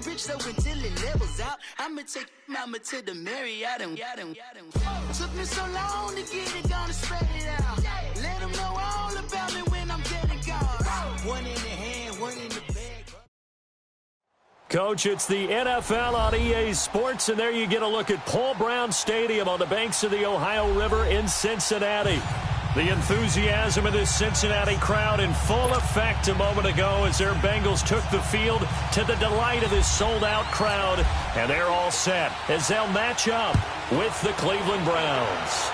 rich so until it levels out, I'ma take mama to the Marriott and took me so long to get it, gonna spread it out. Let them know all about me when I'm dead and gone. One in the hand, one in the bag. Coach, it's the NFL on EA Sports, and there you get a look at Paul Brown Stadium on the banks of the Ohio River in Cincinnati. The enthusiasm of this Cincinnati crowd in full effect a moment ago as their Bengals took the field to the delight of this sold-out crowd, and they're all set as they'll match up with the Cleveland Browns.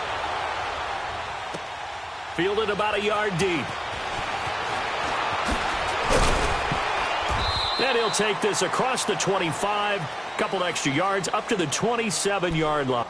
Fielded about a yard deep. And he'll take this across the 25, couple extra yards up to the 27-yard line.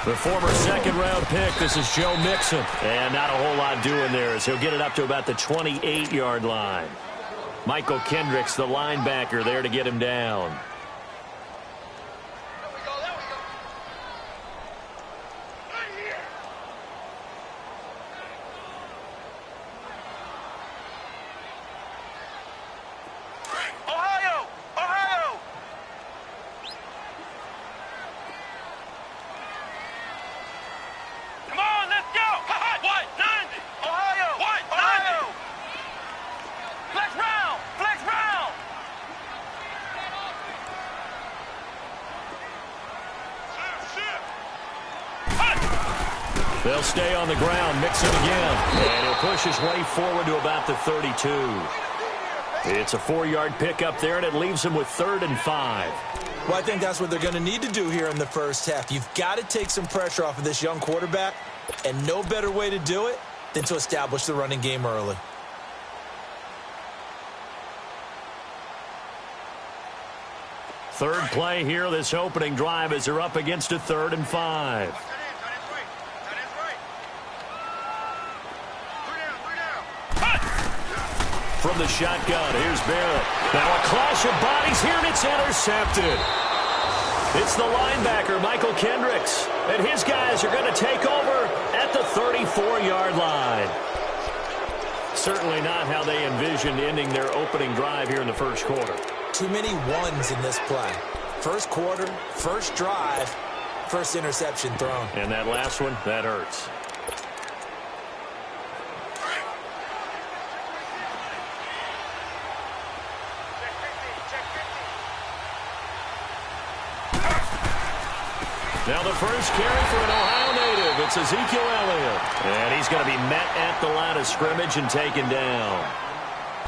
The former second-round pick, this is Joe Mixon. And not a whole lot doing there as he'll get it up to about the 28-yard line. Michael Kendricks, the linebacker, there to get him down. They'll stay on the ground, mix it again, and he'll push his way forward to about the 32. It's a 4-yard pickup there, and it leaves him with 3rd and 5. Well, I think that's what they're going to need to do here in the first half. You've got to take some pressure off of this young quarterback, and no better way to do it than to establish the running game early. Third play here, this opening drive, as they're up against a 3rd and 5. From the shotgun, here's Barrett. Now a clash of bodies here, and it's intercepted. It's the linebacker, Michael Kendricks, and his guys are going to take over at the 34-yard line. Certainly not how they envisioned ending their opening drive here in the first quarter. Too many ones in this play. First quarter, first drive, first interception thrown. And that last one, that hurts. Now the first carry for an Ohio native. It's Ezekiel Elliott. And he's going to be met at the line of scrimmage and taken down.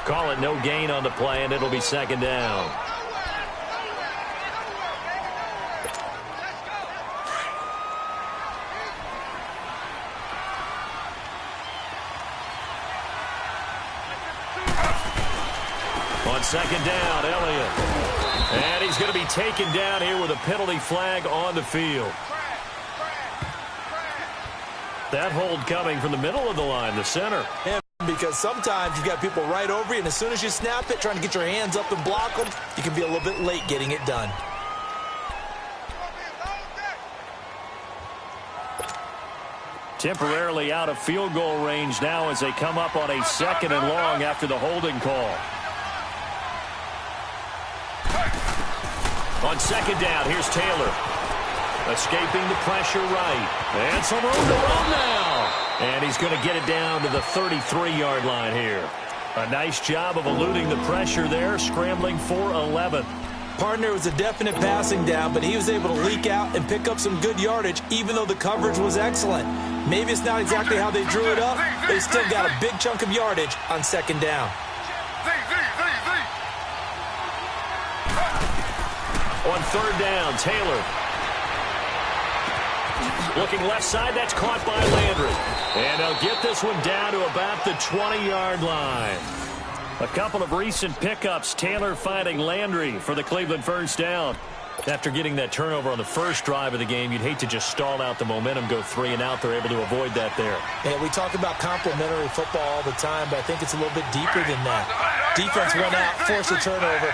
Call it no gain on the play, and it'll be 2nd down. On 2nd down, Elliott. And he's going to be taken down here with a penalty flag on the field. That hold coming from the middle of the line, the center. Yeah, because sometimes you've got people right over you, and as soon as you snap it, trying to get your hands up and block them, you can be a little bit late getting it done. Temporarily out of field goal range now as they come up on a 2nd and long after the holding call. On 2nd down, here's Taylor. Escaping the pressure right. And some room to run now. And he's going to get it down to the 33-yard line here. A nice job of eluding the pressure there, scrambling for 11. Partner was a definite passing down, but he was able to leak out and pick up some good yardage, even though the coverage was excellent. Maybe it's not exactly how they drew it up, but they still got a big chunk of yardage on 2nd down. On 3rd down, Taylor. Looking left side, that's caught by Landry. And they'll get this one down to about the 20-yard line. A couple of recent pickups. Taylor finding Landry for the Cleveland first down. After getting that turnover on the first drive of the game, you'd hate to just stall out the momentum, go 3 and out. They're able to avoid that there. Yeah, we talk about complementary football all the time, but I think it's a little bit deeper than that. Defense went out, forced a turnover,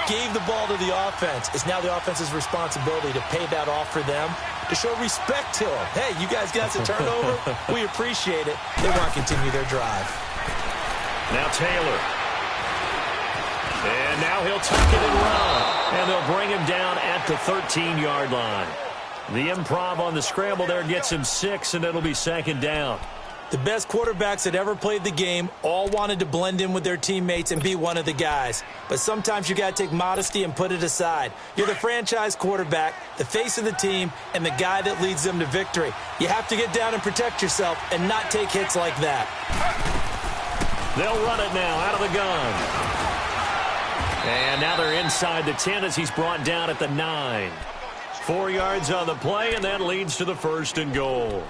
gave the ball to the offense. It's now the offense's responsibility to pay that off for them, to show respect to them. Hey, you guys got a turnover? We appreciate it. They want to continue their drive. Now Taylor. And now he'll tuck it and run. And they'll bring him down at the 13-yard line. The improv on the scramble there gets him 6, and it'll be second down. The best quarterbacks that ever played the game all wanted to blend in with their teammates and be one of the guys. But sometimes you got to take modesty and put it aside. You're the franchise quarterback, the face of the team, and the guy that leads them to victory. You have to get down and protect yourself and not take hits like that. They'll run it now out of the gun. And now they're inside the 10 as he's brought down at the 9. 4 yards on the play, and that leads to the 1st and goal.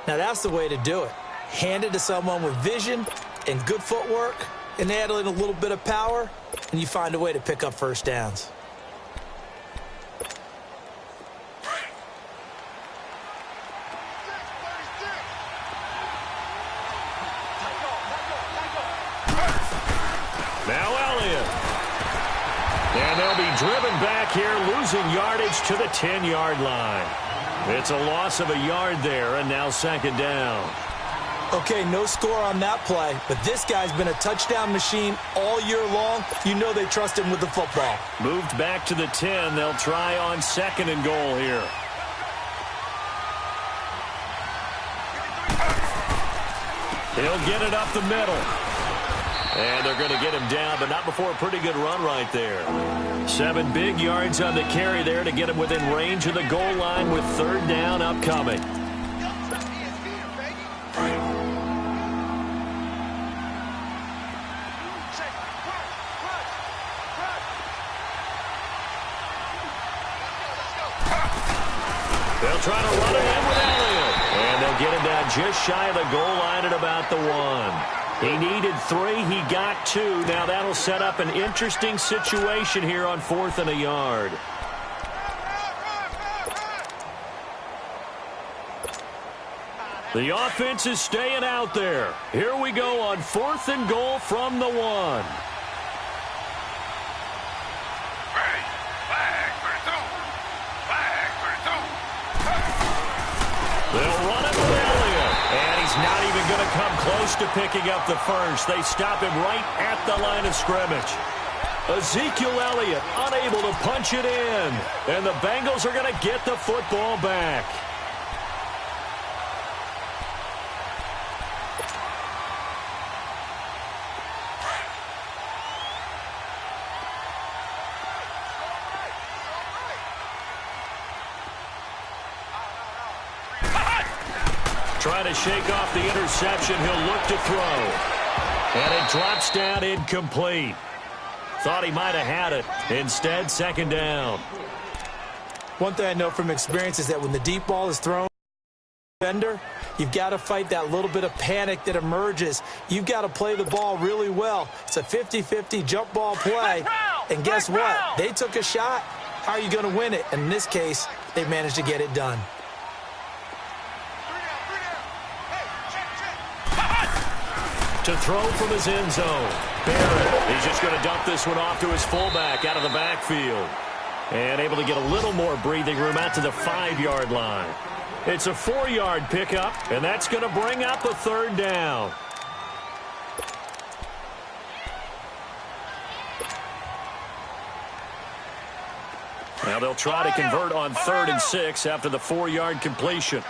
Now that's the way to do it. Hand it to someone with vision and good footwork and add in a little bit of power, and you find a way to pick up first downs. Now Elliott. And they'll be driven back here, losing yardage to the 10-yard line. It's a loss of a yard there, and now second down. Okay, no score on that play, but this guy's been a touchdown machine all year long. You know they trust him with the football. Moved back to the 10. They'll try on 2nd and goal here. He'll get it up the middle. And they're going to get him down, but not before a pretty good run right there. 7 big yards on the carry there to get him within range of the goal line with 3rd down upcoming. They'll try to run it in with Elliott. And they'll get him down just shy of the goal line at about the 1. He needed 3. He got 2. Now that'll set up an interesting situation here on 4th and a yard. The offense is staying out there. Here we go on 4th and goal from the 1. They'll run it with Elliott. And he's not even going to come close to picking up the first. They stop him right at the line of scrimmage. Ezekiel Elliott unable to punch it in. And the Bengals are going to get the football back. Trying to shake off the interception. He'll look to throw. And it drops down incomplete. Thought he might have had it. Instead, second down. One thing I know from experience is that when the deep ball is thrown, defender, you've got to fight that little bit of panic that emerges. You've got to play the ball really well. It's a 50-50 jump ball play. And guess what? They took a shot. How are you going to win it? And in this case, they managed to get it done. To throw from his end zone. Barrett, he's just going to dump this one off to his fullback out of the backfield. And able to get a little more breathing room out to the 5-yard line. It's a 4-yard pickup, and that's going to bring up a 3rd down. Now they'll try to convert on 3rd and 6 after the 4-yard completion.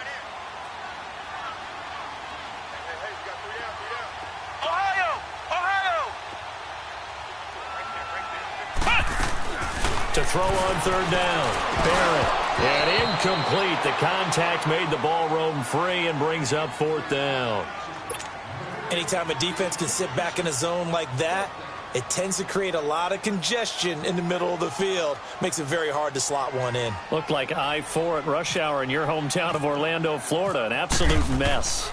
To throw on 3rd down. Barrett. And incomplete. The contact made the ball roam free and brings up 4th down. Anytime a defense can sit back in a zone like that, It tends to create a lot of congestion in the middle of the field. Makes it very hard to slot one in. Looked like I-4 at rush hour in your hometown of Orlando, Florida. An absolute mess.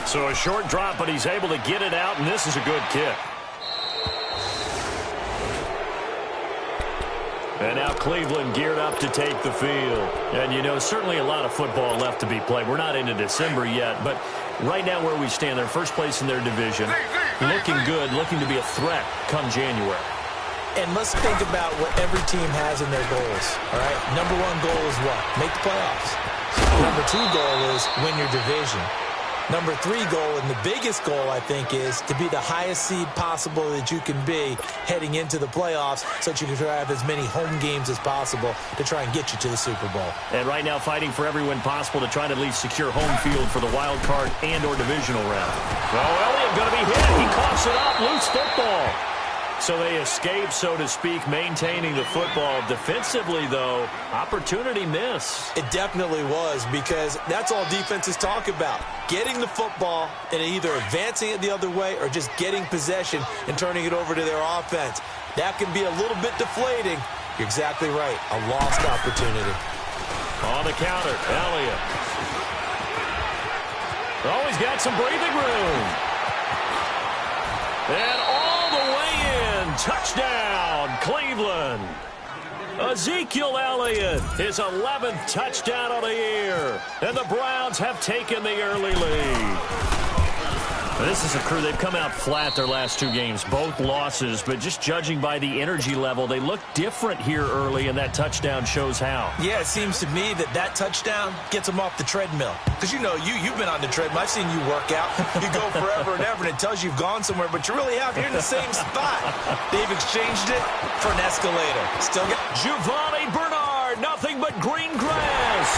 So a short drop, but he's able to get it out, and this is a good kick. And now Cleveland geared up to take the field. And, you know, certainly a lot of football left to be played. We're not into December yet, but right now where we stand, they're first place in their division. Looking good, looking to be a threat come January. And let's think about what every team has in their goals, all right? Number one goal is what? Make the playoffs. Number two goal is win your division. Number three goal, and the biggest goal, I think, is to be the highest seed possible that you can be heading into the playoffs so that you can try to have as many home games as possible to try and get you to the Super Bowl. And right now fighting for every win possible to try to at least secure home field for the wild card and or divisional round. Oh, Elliott going to be hit. He coughs it up. Loose football. So they escape, so to speak, maintaining the football. Defensively, though, opportunity miss. It definitely was, because that's all defenses talk about. Getting the football and either advancing it the other way or just getting possession and turning it over to their offense. That can be a little bit deflating. You're exactly right. A lost opportunity. On the counter, Elliott. Oh, he's got some breathing room. And all the way in. Touchdown, Cleveland. Ezekiel Elliott, his 11th touchdown of the year. And the Browns have taken the early lead. This is a crew. They've come out flat their last two games, both losses, but just judging by the energy level, they look different here early, and that touchdown shows how. Yeah, it seems to me that touchdown gets them off the treadmill. Because, you know, you've been on the treadmill. I've seen you work out. You go forever and ever, and it tells you you've gone somewhere, but you really have. You're in the same spot. They've exchanged it for an escalator. Still got Giovanni Bernard, nothing but green grass.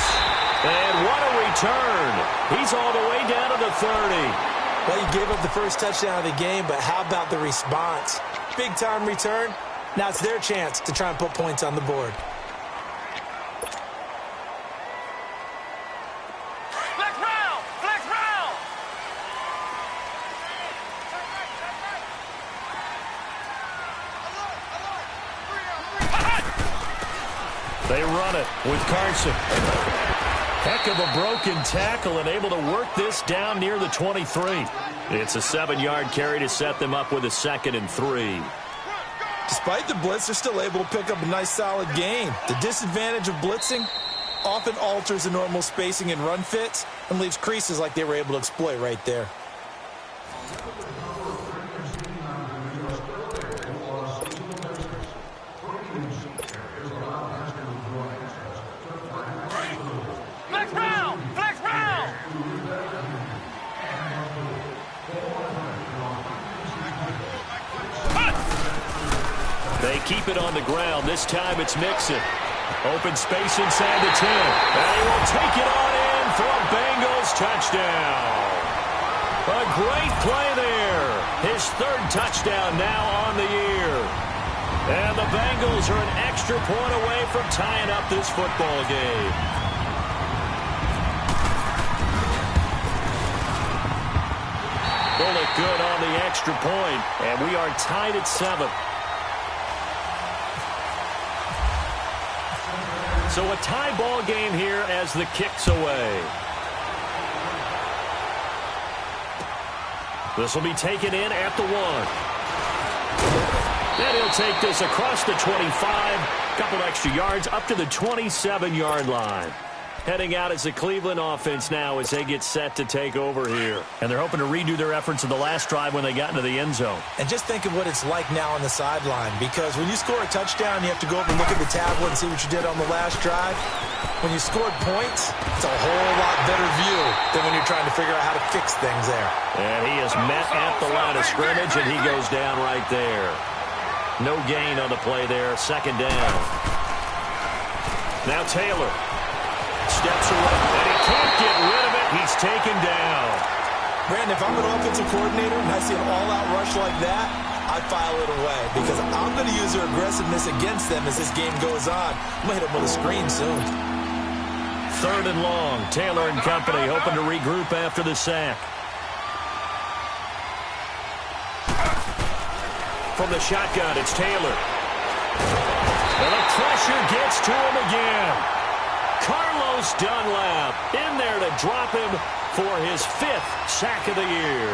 And what a return. He's all the way down to the 30. Well, you gave up the first touchdown of the game, but how about the response? Big-time return. Now it's their chance to try and put points on the board. Flex round! Flex round! They run it with Carson. Heck of a broken tackle and able to work this down near the 23. It's a 7-yard carry to set them up with a 2nd and 3. Despite the blitz, they're still able to pick up a nice, solid gain. The disadvantage of blitzing often alters the normal spacing and run fits and leaves creases like they were able to exploit right there. They keep it on the ground. This time it's Mixon. Open space inside the 10. And he will take it on in for a Bengals touchdown. A great play there. His 3rd touchdown now on the year. And the Bengals are an extra point away from tying up this football game. They'll look good on the extra point. And we are tied at 7. So a tie ball game here as the kick's away. This will be taken in at the 1. And he'll take this across the 25. Couple extra yards up to the 27-yard line. Heading out as the Cleveland offense now as they get set to take over here. And they're hoping to redo their efforts in the last drive when they got into the end zone. And just think of what it's like now on the sideline, because when you score a touchdown, you have to go over and look at the tablet and see what you did on the last drive. When you scored points, it's a whole lot better view than when you're trying to figure out how to fix things there. And he is met at the line of scrimmage, and he goes down right there. No gain on the play there, 2nd down. Now Taylor. Steps away, and he can't get rid of it. He's taken down. Brandon, if I'm an offensive coordinator and I see an all-out rush like that, I file it away because I'm going to use their aggressiveness against them as this game goes on. I'm going to hit them with a screen soon. 3rd and long. Taylor and company hoping to regroup after the sack. From the shotgun, it's Taylor. And the pressure gets to him again. Carlos Dunlap in there to drop him for his 5th sack of the year.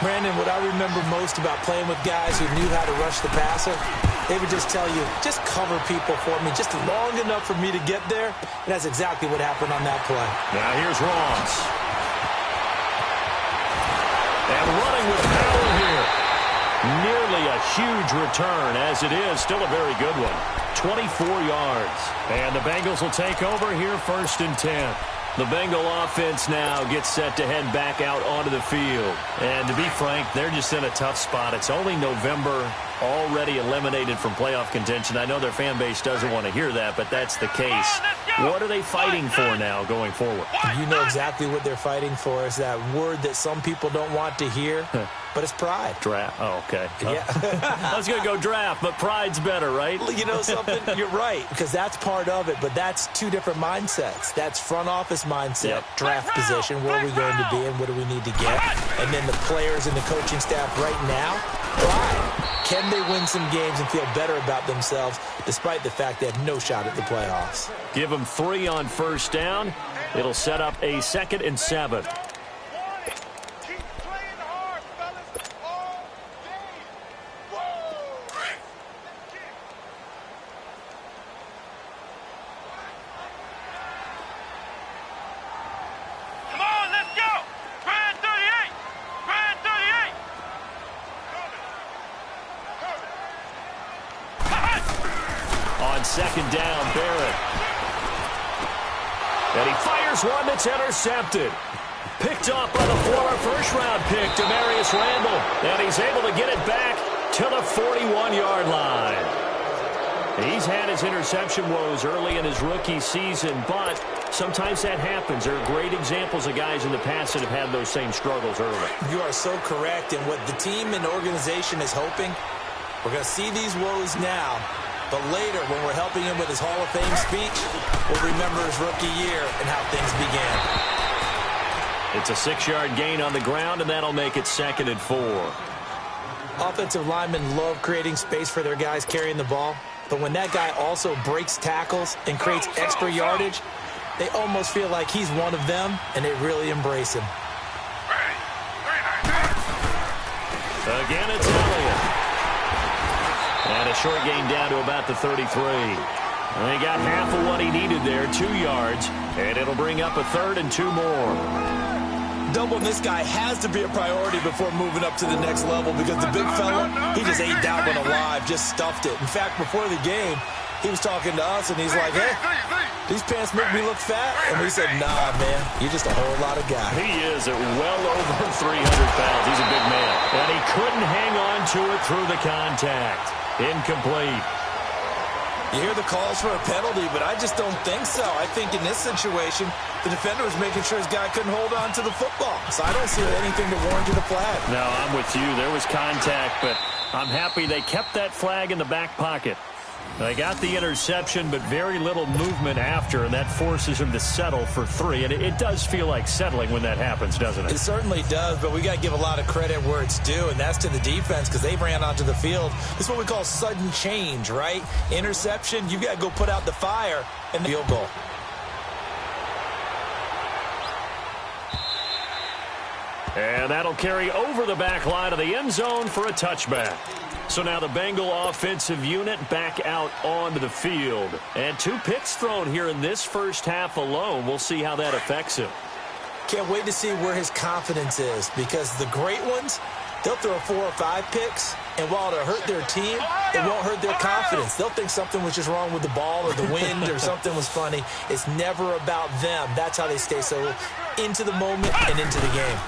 Brandon, what I remember most about playing with guys who knew how to rush the passer, they would just tell you, just cover people for me, just long enough for me to get there. And that's exactly what happened on that play. Now here's Ross. And running with power here. Nearly a huge return, as it is. Still a very good one. 24 yards. And the Bengals will take over here 1st and 10. The Bengal offense now gets set to head back out onto the field. And to be frank, they're just in a tough spot. It's only November, already eliminated from playoff contention. I know their fan base doesn't want to hear that, but that's the case. What are they fighting for now going forward? You know exactly what they're fighting for. Is that word that some people don't want to hear, but it's pride. Draft. Oh, okay. Yeah. I was going to go draft, but pride's better, right? You know something? You're right, because that's part of it, but that's two different mindsets. That's front office mindset, draft position, where are we going to be and what do we need to get? And then the players and the coaching staff right now, pride. Can they win some games and feel better about themselves despite the fact they have no shot at the playoffs? Give them 3 on 1st down. It'll set up a 2nd and 7. On 2nd down, Barrett. And he fires one that's intercepted. Picked off by the former first-round pick, Demarius Randall. And he's able to get it back to the 41-yard line. He's had his interception woes early in his rookie season, but sometimes that happens. There are great examples of guys in the past that have had those same struggles early. You are so correct. And what the team and organization is hoping, we're going to see these woes now. But later, when we're helping him with his Hall of Fame speech, we'll remember his rookie year and how things began. It's a 6-yard gain on the ground, and that'll make it 2nd and 4. Offensive linemen love creating space for their guys carrying the ball. But when that guy also breaks tackles and creates extra yardage, they almost feel like he's one of them, and they really embrace him. Again, it's Elliott. And a short gain down to about the 33. And he got half of what he needed there, 2 yards. And it'll bring up a 3rd and 2 more. Doubling this guy has to be a priority before moving up to the next level because the big fella, he just ate that one alive, just stuffed it. In fact, before the game, he was talking to us, and he's like, hey, these pants make me look fat. And we said, nah, man, you're just a whole lot of guy. He is at well over 300 pounds. He's a big man. And he couldn't hang on to it through the contact. Incomplete. You hear the calls for a penalty, but I just don't think so. I think in this situation, the defender was making sure his guy couldn't hold on to the football. So I don't see anything to warrant the flag. No, I'm with you. There was contact, but I'm happy they kept that flag in the back pocket. They got the interception, but very little movement after, and that forces him to settle for 3. And it does feel like settling when that happens, doesn't it? It certainly does, but we got to give a lot of credit where it's due, and that's to the defense because they ran onto the field. This is what we call sudden change, right? Interception, you got to go put out the fire, and the field goal. And that'll carry over the back line of the end zone for a touchback. So now the Bengal offensive unit back out onto the field. And 2 picks thrown here in this first half alone. We'll see how that affects him. Can't wait to see where his confidence is because the great ones, they'll throw 4 or 5 picks, and while it'll hurt their team, it won't hurt their confidence. They'll think something was just wrong with the ball or the wind or something was funny. It's never about them. That's how they stay so into the moment and into the game.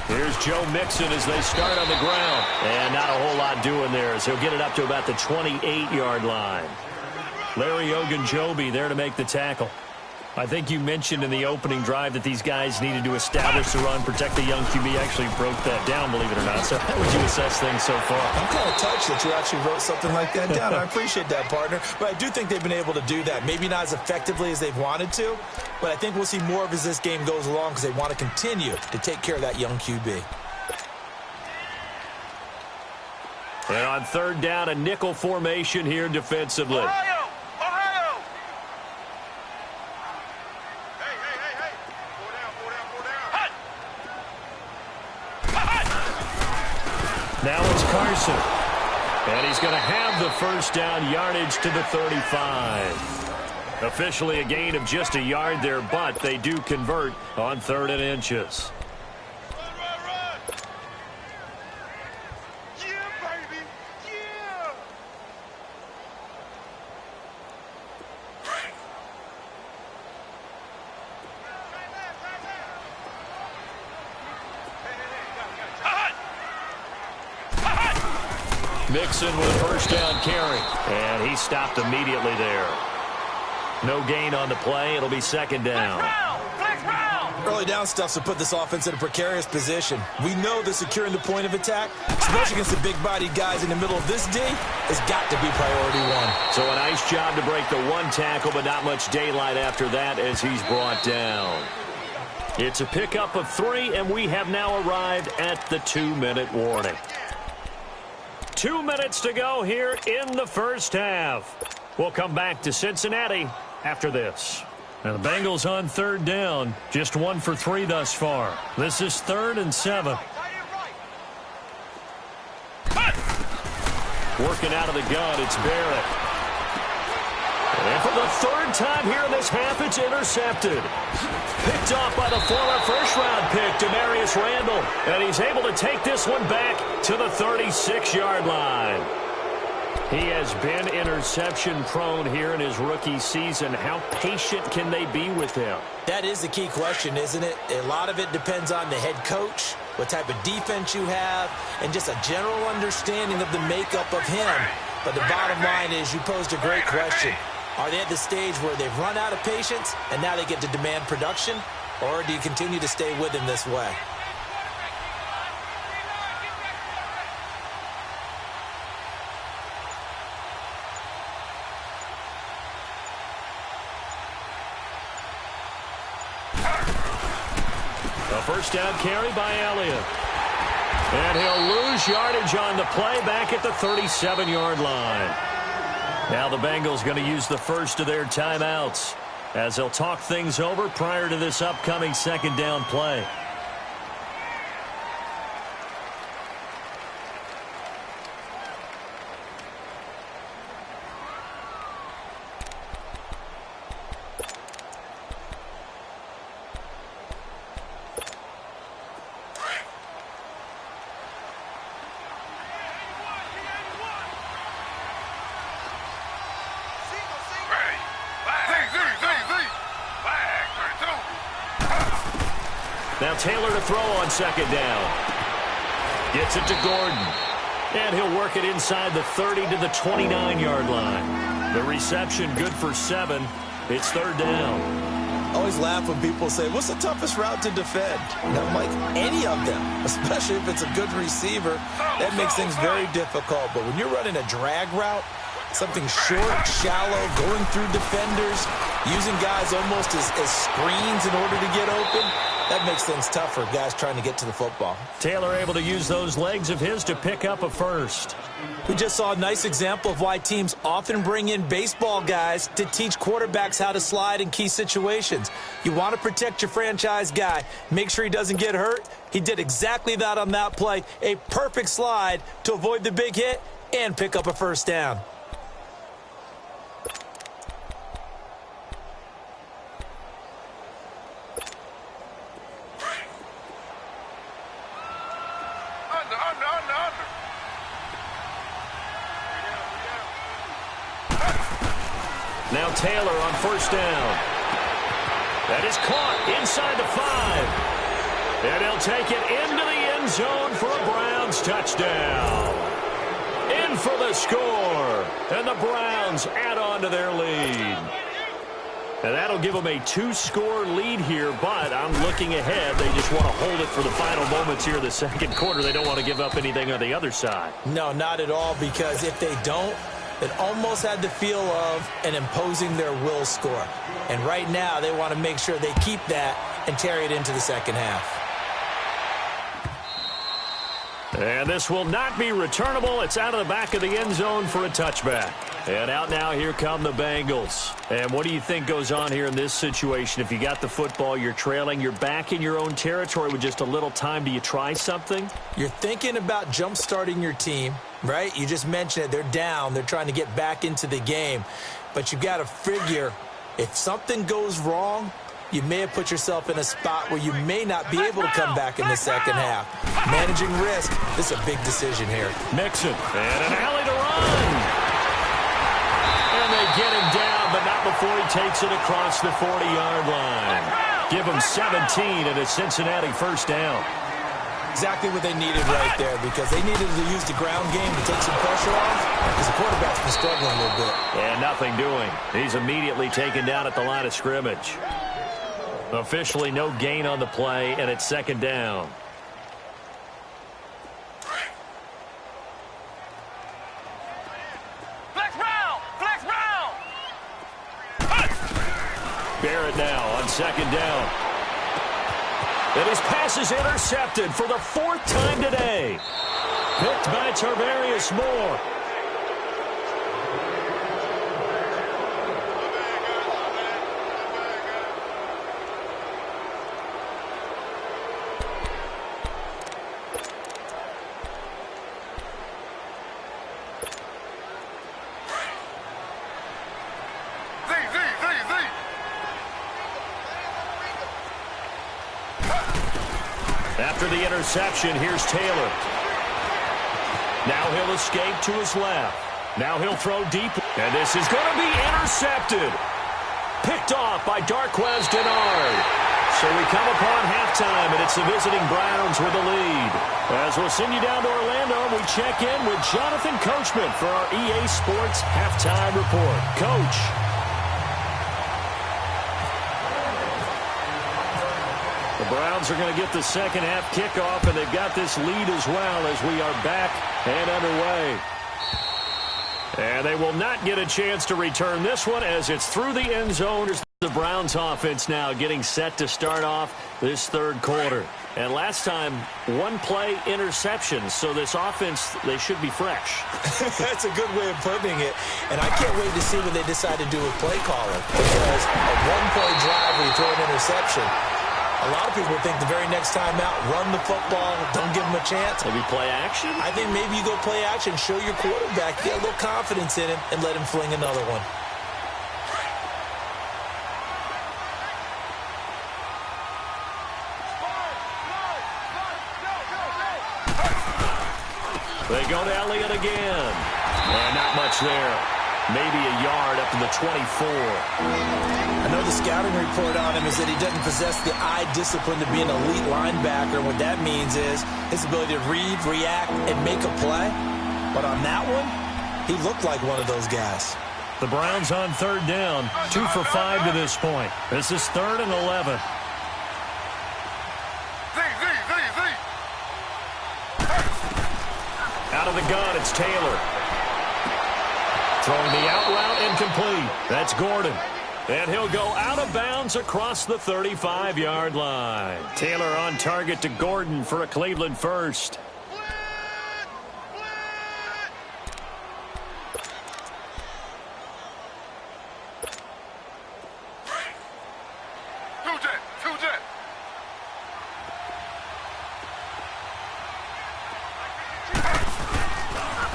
Here's Joe Mixon as they start on the ground. And not a whole lot doing there as he'll get it up to about the 28-yard line. Larry Ogunjobi there to make the tackle. I think you mentioned in the opening drive that these guys needed to establish the run, protect the young QB. Actually broke that down, believe it or not. So how would you assess things so far? I'm kind of touched that you actually wrote something like that down. I appreciate that, partner. But I do think they've been able to do that. Maybe not as effectively as they've wanted to, but I think we'll see more of as this game goes along because they want to continue to take care of that young QB. And on third down, a nickel formation here defensively. Ohio! Ohio! Hey, hey, hey, hey! Pull down, pull down, pull down. Now it's Carson. And he's going to have the first down, yardage to the 35. Officially a gain of just a yard there, but they do convert on 3rd and inches. Run, run, run! Yeah, baby! Yeah! Mixon with a first down carry. And he stopped immediately there. No gain on the play. It'll be 2nd down. Early down stuff to put this offense in a precarious position. We know that securing the point of attack, especially against the big-bodied guys in the middle of this D, has got to be priority one. So a nice job to break the one tackle, but not much daylight after that as he's brought down. It's a pickup of 3, and we have now arrived at the 2-minute warning. 2 minutes to go here in the first half. We'll come back to Cincinnati after this. Now the Bengals on 3rd down. Just 1 for 3 thus far. This is 3rd and 7. Working out of the gun, it's Barrett. And for the 3rd time here in this half, it's intercepted. Picked off by the former first-round pick, Demarius Randall. And he's able to take this one back to the 36-yard line. He has been interception-prone here in his rookie season. How patient can they be with him? That is the key question, isn't it? A lot of it depends on the head coach, what type of defense you have, and just a general understanding of the makeup of him. But the bottom line is you posed a great question. Are they at the stage where they've run out of patience and now they get to demand production? Or do you continue to stay with him this way? A first down carry by Elliott. And he'll lose yardage on the play back at the 37-yard line. Now the Bengals going to use the first of their timeouts as they'll talk things over prior to this upcoming 2nd down play. Now Taylor to throw on 2nd down. Gets it to Gordon. And he'll work it inside the 30 to the 29-yard line. The reception good for 7. It's 3rd down. I always laugh when people say, what's the toughest route to defend? And I'm like, any of them, especially if it's a good receiver. That makes things very difficult. But when you're running a drag route, something short, shallow, going through defenders, using guys almost as screens in order to get open, that makes things tough for guys trying to get to the football. Taylor able to use those legs of his to pick up a first. We just saw a nice example of why teams often bring in baseball guys to teach quarterbacks how to slide in key situations. You want to protect your franchise guy. Make sure he doesn't get hurt. He did exactly that on that play. A perfect slide to avoid the big hit and pick up a first down. Now Taylor on first down. That is caught inside the 5. And he'll take it into the end zone for a Browns touchdown. In for the score. And the Browns add on to their lead. And that'll give them a 2-score lead here, but I'm looking ahead. They just want to hold it for the final moments here in the 2nd quarter. They don't want to give up anything on the other side. No, not at all, because if they don't, it almost had the feel of an imposing their will score. And right now, they want to make sure they keep that and carry it into the 2nd half. And this will not be returnable. It's out of the back of the end zone for a touchback. And out now, here come the Bengals. And what do you think goes on here in this situation? If you got the football, you're trailing, you're back in your own territory with just a little time. Do you try something? You're thinking about jump-starting your team, right? You just mentioned it. They're down. They're trying to get back into the game. But you've got to figure if something goes wrong, you may have put yourself in a spot where you may not be able to come back in the second half. Managing risk, this is a big decision here. Mixon, and an alley to run. And they get him down, but not before he takes it across the 40-yard line. Give him 17 and a Cincinnati first down. Exactly what they needed right there, because they needed to use the ground game to take some pressure off, because the quarterback's been struggling a little bit. And nothing doing. He's immediately taken down at the line of scrimmage. Officially no gain on the play, and it's second down. Flex round! Flex round! Barrett now on second down. And his pass is intercepted for the fourth time today. Picked by Tarvarius Moore. After the interception, here's Taylor. Now he'll escape to his left. Now he'll throw deep. And this is going to be intercepted. Picked off by Darquez Dennard. So we come upon halftime, and it's the visiting Browns with the lead. As we'll send you down to Orlando, we check in with Jonathan Coachman for our EA Sports Halftime Report. Coach. The Browns are going to get the second half kickoff, and they've got this lead as well as we are back and underway. And they will not get a chance to return this one as it's through the end zone. The Browns offense now getting set to start off this third quarter. And last time, one-play interception, so this offense, they should be fresh. That's a good way of putting it. And I can't wait to see what they decide to do with play calling. Because a one-play drive where you throw an interception, a lot of people think the very next time out, run the football, don't give them a chance. Maybe play action? I think maybe you go play action, show your quarterback, get a little confidence in him, and let him fling another one. They go to Elliott again. And not much there. Maybe a yard up to the 24. I know the scouting report on him is that he doesn't possess the eye discipline to be an elite linebacker. What that means is his ability to read, react, and make a play. But on that one, he looked like one of those guys. The Browns on third down, 2 for 5 to this point. This is 3rd and 11. Out of the gun, it's Taylor. Throwing the out route incomplete. That's Gordon. And he'll go out of bounds across the 35-yard line. Taylor on target to Gordon for a Cleveland first.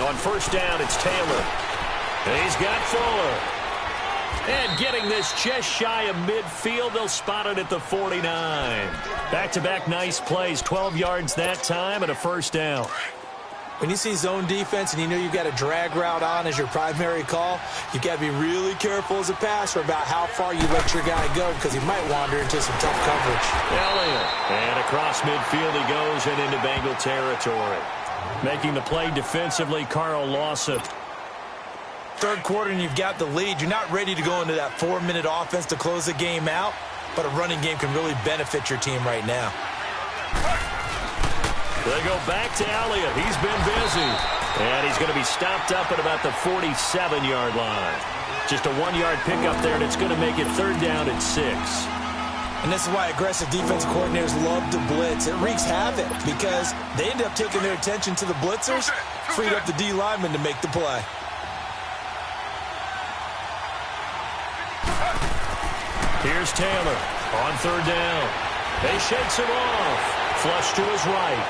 On first down, it's Taylor. He's got Fuller. And getting this just shy of midfield, they'll spot it at the 49. Back-to-back nice plays, 12 yards that time and a first down. When you see zone defense and you know you've got a drag route on as your primary call, you've got to be really careful as a passer about how far you let your guy go because he might wander into some tough coverage. Elliott. And across midfield he goes and into Bengal territory. Making the play defensively, Carl Lawson. Third quarter and you've got the lead. You're not ready to go into that 4-minute offense to close the game out, but a running game can really benefit your team right now. They go back to Elliott. He's been busy. And he's going to be stopped up at about the 47-yard line. Just a 1-yard pickup there, and it's going to make it third down at 6. And this is why aggressive defensive coordinators love to blitz. It wreaks havoc because they end up taking their attention to the blitzers, freed up the D lineman to make the play. Here's Taylor on third down. They shakes him off. Flush to his right.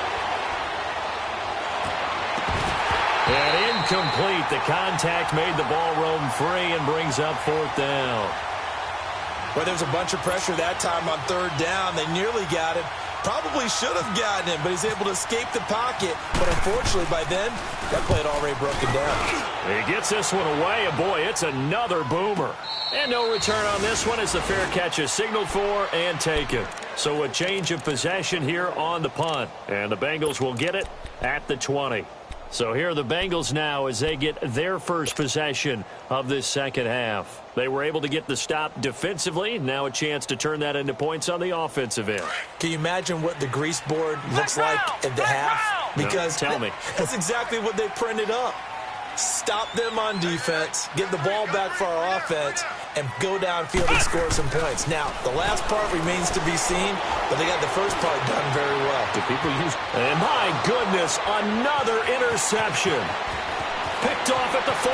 And incomplete. The contact made the ball roam free and brings up fourth down. Well, there's a bunch of pressure that time on third down. They nearly got him. Probably should have gotten him, but he's able to escape the pocket. But unfortunately, by then, that play had already broken down. He gets this one away, and boy, it's another boomer. And no return on this one as the fair catch is signaled for and taken. So a change of possession here on the punt. And the Bengals will get it at the 20. So here are the Bengals now as they get their first possession of this second half. They were able to get the stop defensively. Now a chance to turn that into points on the offensive end. Can you imagine what the grease board looks like at the half? Because no, tell me. That's exactly what they printed up. Stop them on defense, get the ball back for our offense, and go downfield and score some points. Now, the last part remains to be seen, but they got the first part done very well. Do people use... And my goodness, another interception. Picked off at the 40.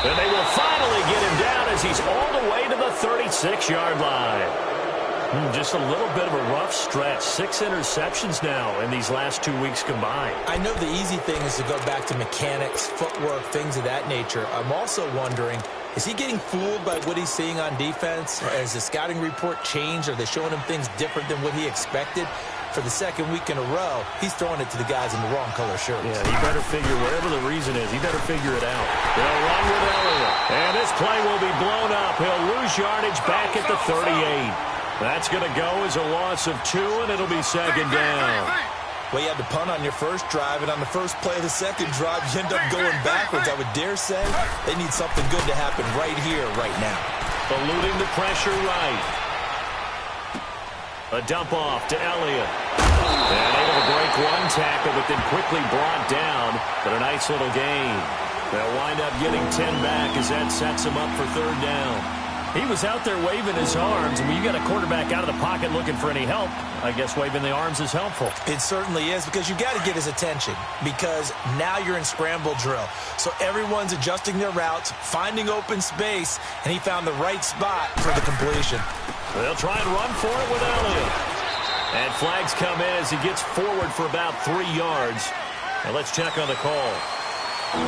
And they will finally get him down as he's all the way to the 36-yard line. Just a little bit of a rough stretch. 6 interceptions now in these last 2 weeks combined. I know the easy thing is to go back to mechanics, footwork, things of that nature. I'm also wondering, is he getting fooled by what he's seeing on defense? Has the scouting report changed? Are they showing him things different than what he expected? For the second week in a row, he's throwing it to the guys in the wrong color shirts. Yeah, he better figure, whatever the reason is, he better figure it out. They'll run with Elliott. And this play will be blown up. He'll lose yardage back at the 38. That's going to go as a loss of 2, and it'll be second down. Well, you had to punt on your first drive, and on the first play of the second drive, you end up going backwards. I would dare say they need something good to happen right here, right now. Eluding the pressure right. A dump off to Elliott. And able to break one tackle, but then quickly brought down. But a nice little gain. They'll wind up getting 10 back as that sets them up for third down. He was out there waving his arms, and when you got a quarterback out of the pocket looking for any help, I guess waving the arms is helpful. It certainly is, because you got to get his attention, because now you're in scramble drill. So everyone's adjusting their routes, finding open space, and he found the right spot for the completion. They'll try and run for it with Elliott. And flags come in as he gets forward for about 3 yards. Now let's check on the call.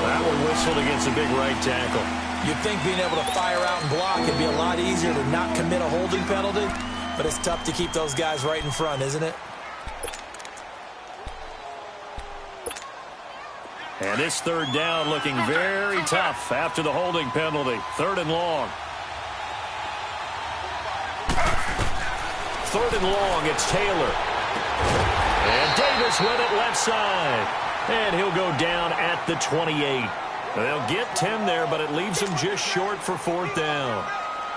That one whistled against a big right tackle. You'd think being able to fire out and block would be a lot easier to not commit a holding penalty, but it's tough to keep those guys right in front, isn't it? And this third down looking very tough after the holding penalty. 3rd and long. 3rd and long, it's Taylor. And Davis with it left side. And he'll go down at the 28. They'll get 10 there, but it leaves them just short for 4th down.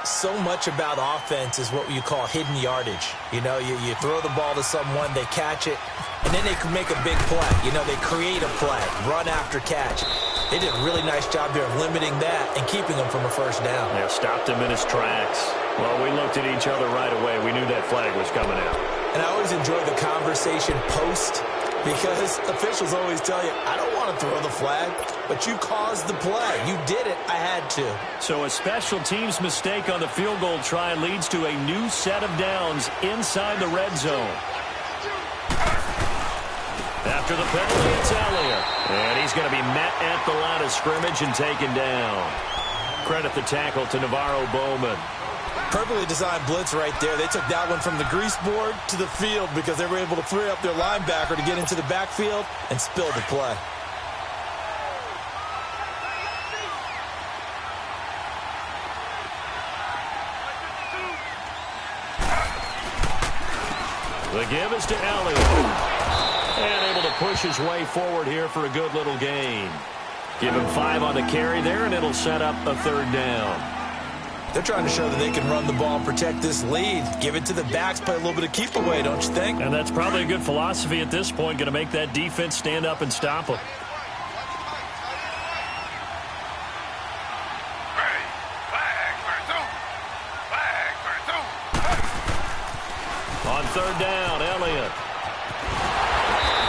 So much about offense is what you call hidden yardage. You know, you throw the ball to someone, they catch it, and then they can make a big play. You know, they create a play, run after catch. They did a really nice job there of limiting that and keeping them from a first down. Yeah, stopped him in his tracks. Well, we looked at each other right away. We knew that flag was coming out. And I always enjoy the conversation post, because officials always tell you, I don't want to throw the flag, but you caused the play. You did it. I had to. So a special teams mistake on the field goal try leads to a new set of downs inside the red zone. After the penalty, it's Elliott. And he's going to be met at the line of scrimmage and taken down. Credit the tackle to Navarro Bowman. Perfectly designed blitz right there. They took that one from the grease board to the field because they were able to free up their linebacker to get into the backfield and spill the play. The give is to Elliott. And able to push his way forward here for a good little gain. Give him 5 on the carry there, and it'll set up a 3rd down. They're trying to show that they can run the ball and protect this lead. Give it to the backs, play a little bit of keep away, don't you think? And that's probably a good philosophy at this point, going to make that defense stand up and stop them. third down. Elliott.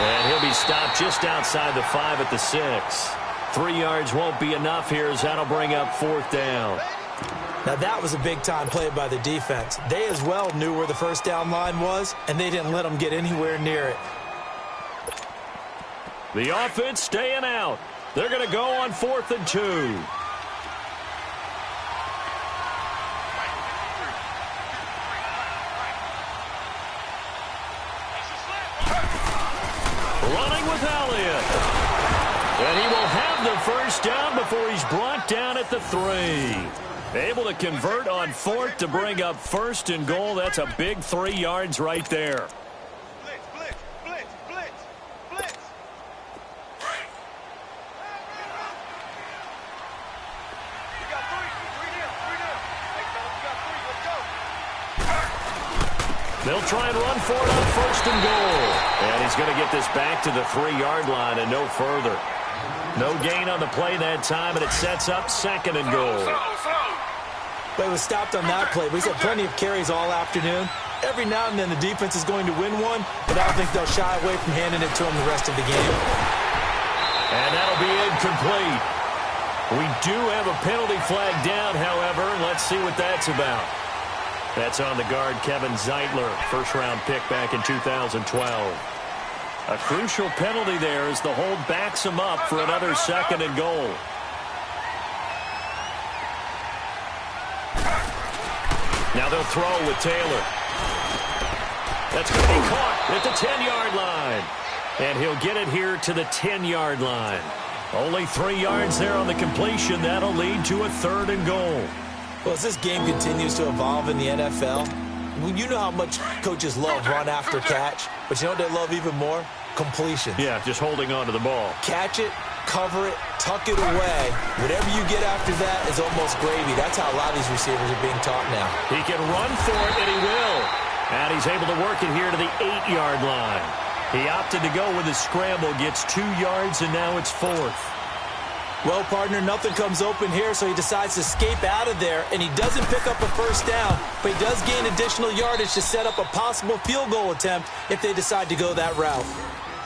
And he'll be stopped just outside the 5 at the 6. 3 yards won't be enough here as that'll bring up fourth down. Now that was a big-time play by the defense. They as well knew where the first down line was, and they didn't let them get anywhere near it. The offense staying out. They're going to go on 4th and 2. Running with Elliott. And he will have the first down before he's brought down at the 3. Able to convert on 4th to bring up 1st and goal. That's a big 3 yards right there. They'll try and run for it on 1st and goal. And he's going to get this back to the 3-yard line and no further. No gain on the play that time, and it sets up 2nd and goal. But he was stopped on that play, but he's had plenty of carries all afternoon. Every now and then the defense is going to win one, but I don't think they'll shy away from handing it to him the rest of the game. And that'll be incomplete. We do have a penalty flag down, however. Let's see what that's about. That's on the guard, Kevin Zeitler, first-round pick back in 2012. A crucial penalty there as the hold backs him up for another 2nd and goal. Now they'll throw with Taylor. That's going to be caught at the 10-yard line. And he'll get it here to the 10-yard line. Only 3 yards there on the completion. That'll lead to a 3rd and goal. Well, as this game continues to evolve in the NFL, you know how much coaches love run after catch, but you know what they love even more? Completions. Yeah, just holding on to the ball. Catch it, cover it, tuck it away. Whatever you get after that is almost gravy. That's how a lot of these receivers are being taught now. He can run for it, and he will. And he's able to work it here to the 8-yard line. He opted to go with his scramble, gets 2 yards, and now it's 4th. Well, partner, nothing comes open here, so he decides to escape out of there, and he doesn't pick up a first down, but he does gain additional yardage to set up a possible field goal attempt if they decide to go that route.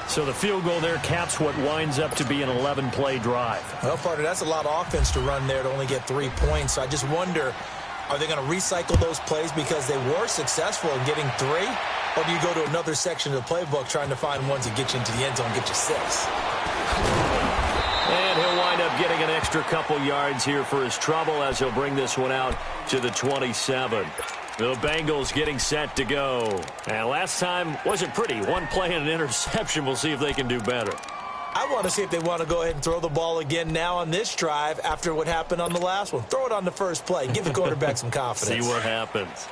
So the field goal there caps what winds up to be an 11-play drive. Well, partner, that's a lot of offense to run there to only get 3 points, so I just wonder, are they going to recycle those plays because they were successful in getting 3? Or do you go to another section of the playbook trying to find ones that get you into the end zone and get you 6? And he'll wind up getting an extra couple yards here for his trouble as he'll bring this one out to the 27. The Bengals getting set to go. And last time wasn't pretty. 1 play and an interception. We'll see if they can do better. I want to see if they want to go ahead and throw the ball again now on this drive after what happened on the last one. Throw it on the first play. Give the quarterback some confidence. See what happens.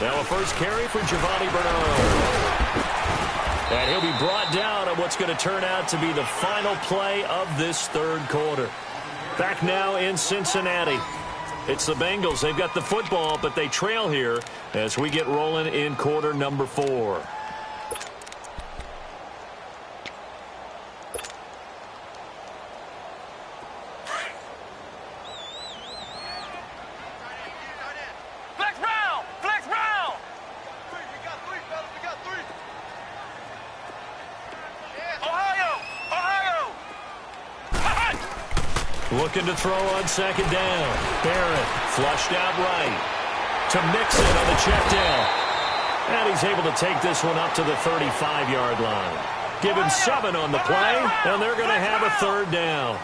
Now a first carry for Giovanni Bernard. And he'll be brought down on what's going to turn out to be the final play of this 3rd quarter. Back now in Cincinnati. It's the Bengals. They've got the football, but they trail here as we get rolling in quarter number 4. Looking to throw on 2nd down. Barrett flushed out right to Mixon on the check down. And he's able to take this one up to the 35-yard line. Give him 7 on the play, and they're going to have a 3rd down.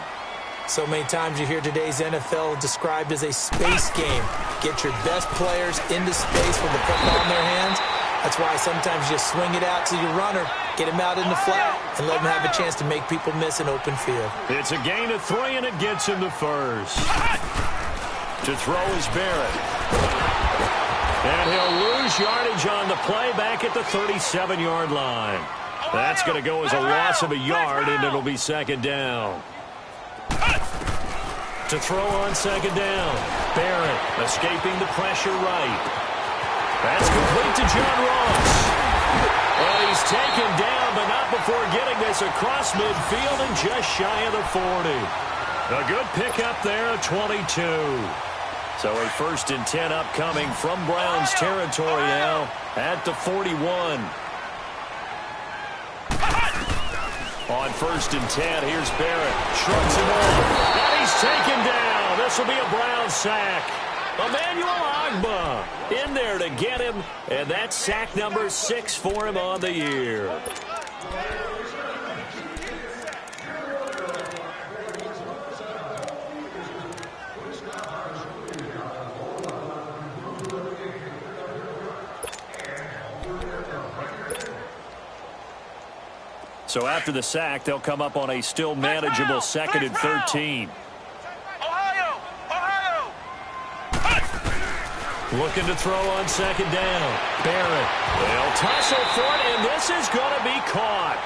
So many times you hear today's NFL described as a space game. Get your best players into space with the football in their hands. That's why sometimes you just swing it out to your runner, get him out in the flat, and let him have a chance to make people miss an open field. It's a gain of 3, and it gets him to first. To throw is Barrett. And he'll lose yardage on the play back at the 37-yard line. That's going to go as a loss of a yard, and it'll be 2nd down. To throw on 2nd down. Barrett escaping the pressure right. That's complete to John Ross. And he's taken down, but not before getting this across midfield and just shy of the 40. A good pickup there, 22. So a 1st and 10 upcoming from Browns territory now at the 41. On 1st and 10, here's Barrett. Shrugs him off. And he's taken down. This will be a Browns sack. Emmanuel Ogbah in there to get him. And that's sack number 6 for him on the year. So after the sack, they'll come up on a still manageable 2nd and 13. Ohio! Looking to throw on 2nd down. Barrett. They'll tussle for it, and this is going to be caught.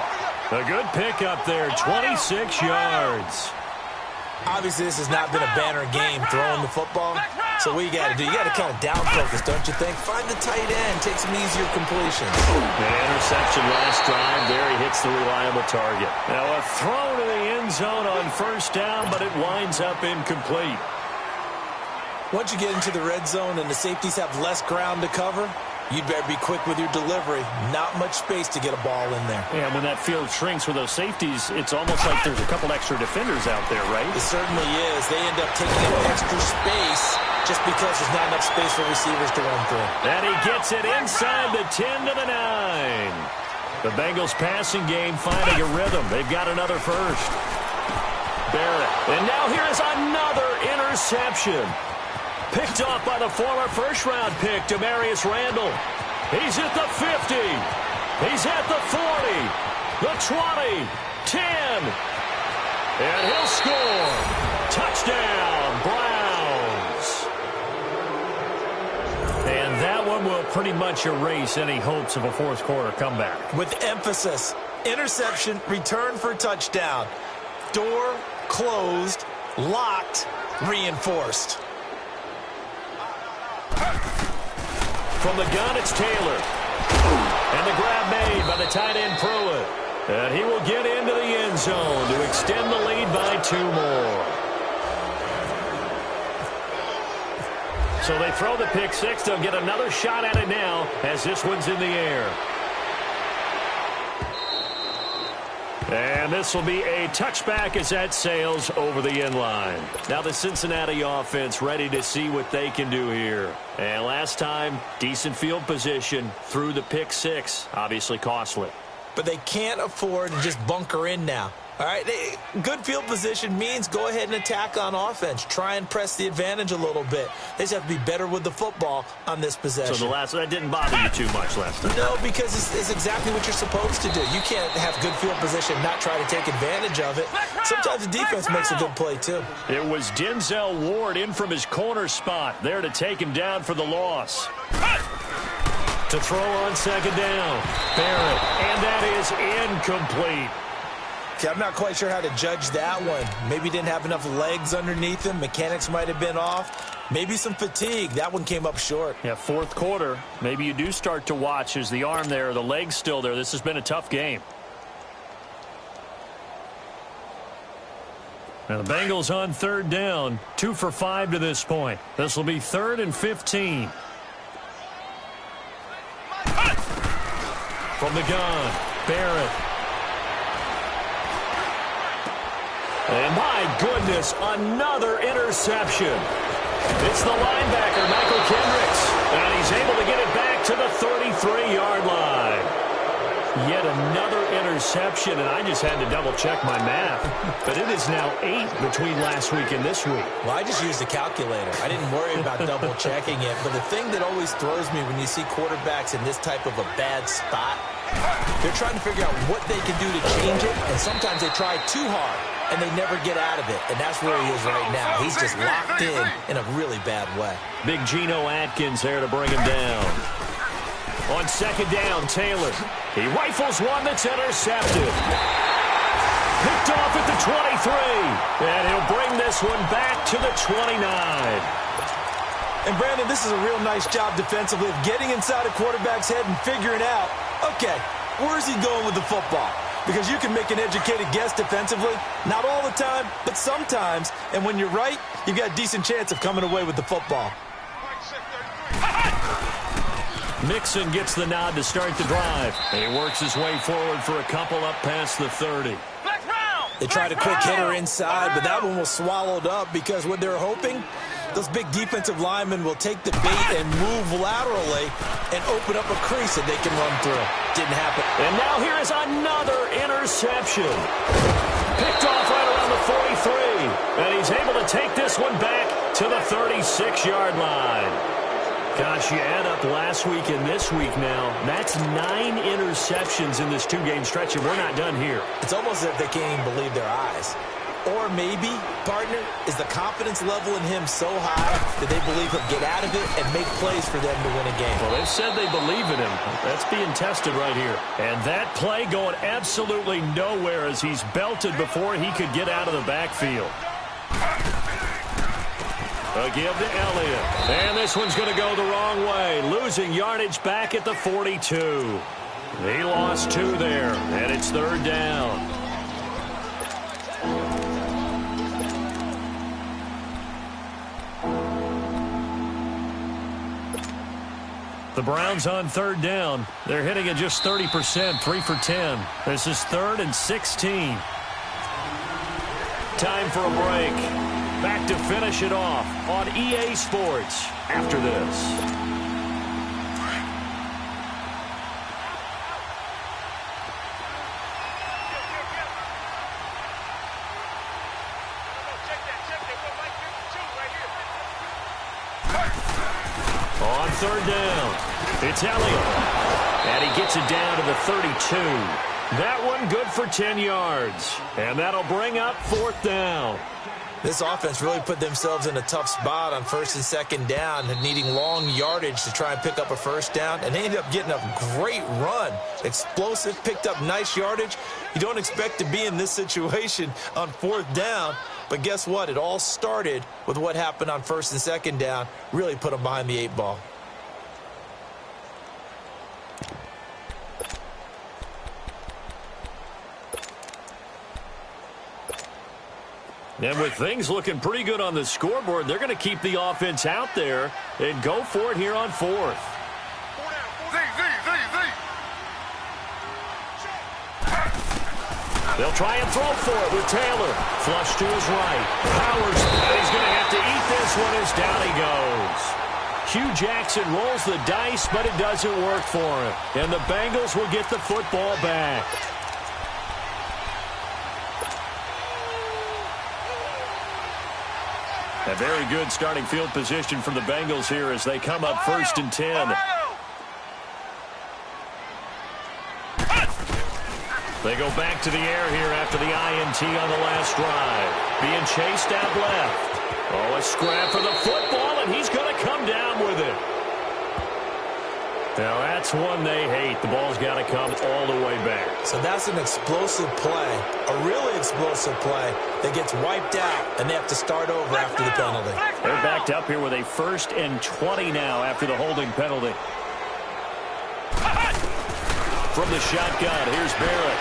A good pickup there, 26 yards. Obviously, this has not been a banner game throwing the football. So what you got to do, you got to kind of down focus, don't you think? Find the tight end, take some easier completions. The interception last drive there. He hits the reliable target. Now a throw to the end zone on 1st down, but it winds up incomplete. Once you get into the red zone and the safeties have less ground to cover, you'd better be quick with your delivery. Not much space to get a ball in there. Yeah, when that field shrinks with those safeties, it's almost like there's a couple extra defenders out there, right? It certainly is. They end up taking up extra space just because there's not enough space for receivers to run through. And he gets it inside the 10 to the 9. The Bengals passing game finding a rhythm. They've got another first. Barrett. And now here is another interception. Picked off by the former first-round pick, Demarius Randall. He's at the 50. He's at the 40. The 20. 10. And he'll score. Touchdown, Browns. And that one will pretty much erase any hopes of a fourth-quarter comeback. With emphasis, interception, return for touchdown. Door closed, locked, reinforced. From the gun, it's Taylor. And the grab made by the tight end Pruitt. And he will get into the end zone to extend the lead by 2 more. So they throw the pick 6. They'll get another shot at it now as this one's in the air. And this will be a touchback as that sails over the end line. Now the Cincinnati offense ready to see what they can do here. And last time, decent field position through the pick 6. Obviously costly. But they can't afford to just bunker in now. All right, good field position means go ahead and attack on offense. Try and press the advantage a little bit. They just have to be better with the football on this possession. So that didn't bother you too much last time? No, because it's exactly what you're supposed to do. You can't have good field position and not try to take advantage of it. Sometimes the defense makes a good play, too. It was Denzel Ward in from his corner spot there to take him down for the loss. To throw on 2nd down. Barrett, and that is incomplete. Okay, I'm not quite sure how to judge that one. Maybe he didn't have enough legs underneath him. Mechanics might have been off. Maybe some fatigue. That one came up short. Yeah, 4th quarter. Maybe you do start to watch. Is the arm there, the leg's still there? This has been a tough game. Now the Bengals on 3rd down. 2 for 5 to this point. This will be 3rd and 15. From the gun, Barrett. And my goodness, another interception. It's the linebacker, Michael Kendricks. And he's able to get it back to the 33-yard line. Yet another interception, and I just had to double-check my math. But it is now 8 between last week and this week. Well, I just used a calculator. I didn't worry about double-checking it. But the thing that always throws me when you see quarterbacks in this type of a bad spot, they're trying to figure out what they can do to change it, and sometimes they try too hard, and they never get out of it. And that's where he is right now. He's just locked in a really bad way. Big Geno Atkins there to bring him down. On 2nd down, Taylor. He rifles one that's intercepted. Picked off at the 23. And he'll bring this one back to the 29. And, Brandon, this is a real nice job defensively of getting inside a quarterback's head and figuring out, okay, where's he going with the football? because you can make an educated guess defensively. Not all the time, but sometimes. And when you're right, you've got a decent chance of coming away with the football. Mixon gets the nod to start the drive. He works his way forward for a couple up past the 30. They tried a quick hitter inside, but that one was swallowed up because what they're hoping, those big defensive linemen will take the bait and move laterally and open up a crease that they can run through. Didn't happen. And now here is another interception. Picked off right around the 43. And he's able to take this one back to the 36-yard line. Gosh, you add up last week and this week now, that's 9 interceptions in this 2-game stretch, and we're not done here. It's almost as if they can't even believe their eyes. Or maybe, partner, is the confidence level in him so high that they believe he'll get out of it and make plays for them to win a game. Well, they've said they believe in him. That's being tested right here. And that play going absolutely nowhere as he's belted before he could get out of the backfield. A give to Elliott. And this one's going to go the wrong way. Losing yardage back at the 42. He lost 2 there, and it's 3rd down. The Browns on 3rd down. They're hitting at just 30%, 3 for 10. This is 3rd and 16. Time for a break. Back to finish it off on EA Sports after this. On 3rd down, it's Elliott. And he gets it down to the 32. That one good for 10 yards. And that'll bring up 4th down. This offense really put themselves in a tough spot on 1st and 2nd down, needing long yardage to try and pick up a 1st down, and they ended up getting a great run. Explosive, picked up nice yardage. You don't expect to be in this situation on 4th down, but guess what? It all started with what happened on 1st and 2nd down. Really put them behind the 8 ball. And with things looking pretty good on the scoreboard, they're going to keep the offense out there and go for it here on 4th. They'll try and throw for it with Taylor. Flush to his right. Powers, and he's going to have to eat this one as down he goes. Hugh Jackson rolls the dice, but it doesn't work for him. And the Bengals will get the football back. A very good starting field position for the Bengals here as they come up 1st and 10. They go back to the air here after the INT on the last drive. Being chased out left. Oh, a scrap for the football, and he's going to come down with it. Now, that's one they hate. The ball's got to come all the way back. So that's an explosive play, a really explosive play that gets wiped out, and they have to start over after the penalty. They're backed up here with a 1st and 20 now after the holding penalty. From the shotgun, here's Barrett.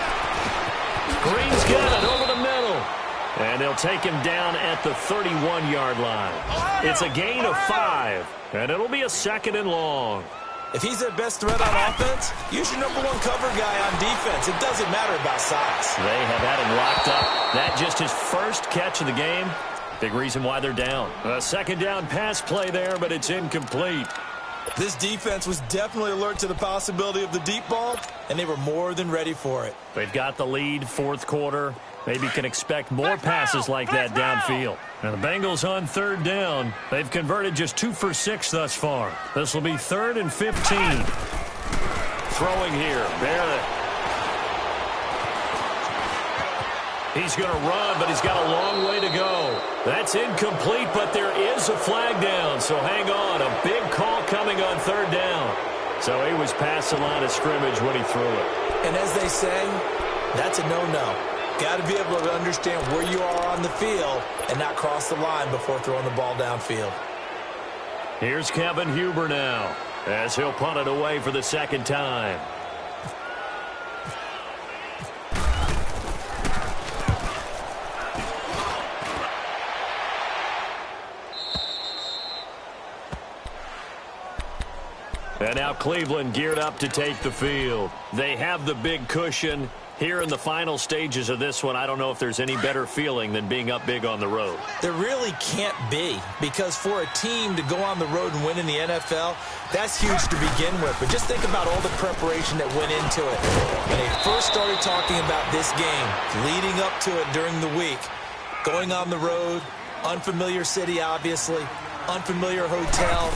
Green's got it over the middle. And they'll take him down at the 31-yard line. It's a gain of 5, and it'll be a 2nd and long. If he's their best threat on offense, use your #1 cover guy on defense. It doesn't matter about size. They have had him locked up. That just his first catch of the game. Big reason why they're down. A 2nd down pass play there, but it's incomplete. This defense was definitely alert to the possibility of the deep ball, and they were more than ready for it. They've got the lead, 4th quarter. Maybe can expect more passes like that downfield. Now the Bengals on 3rd down. They've converted just 2 for 6 thus far. This will be 3rd and 15. Throwing here, Barrett. He's going to run, but he's got a long way to go. That's incomplete, but there is a flag down, so hang on. A big call coming on 3rd down. So he was past the line of scrimmage when he threw it. And as they say, that's a no-no. Got to be able to understand where you are on the field and not cross the line before throwing the ball downfield. Here's Kevin Huber now as he'll punt it away for the 2nd time. And now Cleveland geared up to take the field. They have the big cushion. Here in the final stages of this one, I don't know if there's any better feeling than being up big on the road. There really can't be, because for a team to go on the road and win in the NFL, that's huge to begin with. But just think about all the preparation that went into it. When they first started talking about this game, leading up to it during the week, going on the road, unfamiliar city, obviously, unfamiliar hotel.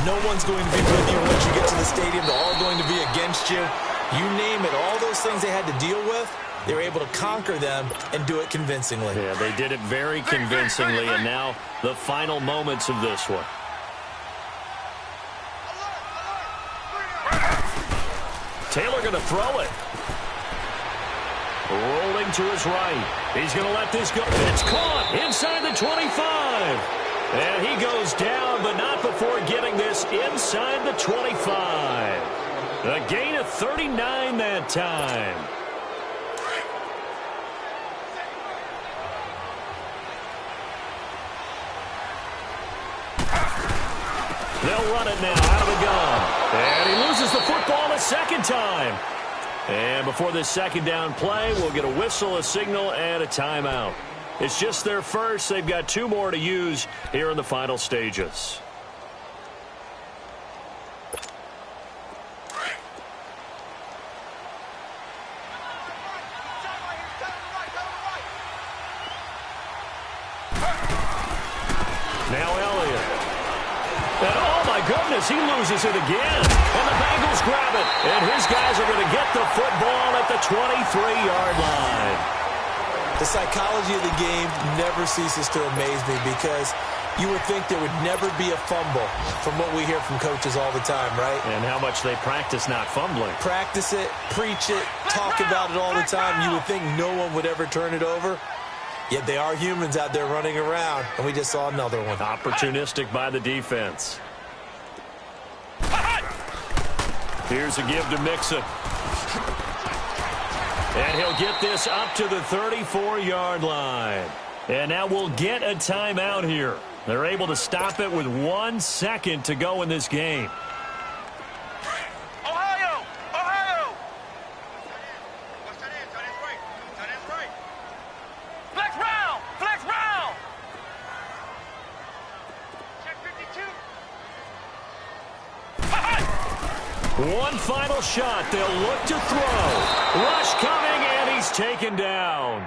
No one's going to be with you once you get to the stadium. They're all going to be against you. You name it, all those things they had to deal with, they were able to conquer them and do it convincingly. Yeah, they did it very convincingly, and now the final moments of this one. Taylor going to throw it. Rolling to his right. He's going to let this go. It's caught inside the 25. And he goes down, but not before getting this inside the 25. A gain of 39 that time. They'll run it now out of the gun. And he loses the football a second time. And before this second down play, we'll get a whistle, a signal, and a timeout. It's just their first. They've got 2 more to use here in the final stages. Now Elliott. And oh my goodness, he loses it again. And the Bengals grab it. And his guys are going to get the football at the 23-yard line. The psychology of the game never ceases to amaze me, because you would think there would never be a fumble from what we hear from coaches all the time, right? And how much they practice not fumbling. Practice it, preach it, talk about it all the time. You would think no one would ever turn it over. Yet they are humans out there running around, and we just saw another one. Opportunistic by the defense. Here's a give to Mixon. And he'll get this up to the 34-yard line. And now we'll get a timeout here. They're able to stop it with 1 second to go in this game. Ohio! Ohio! Flex round! Flex round! Check 52. One final shot. They'll look to throw. Rush coming, and he's taken down.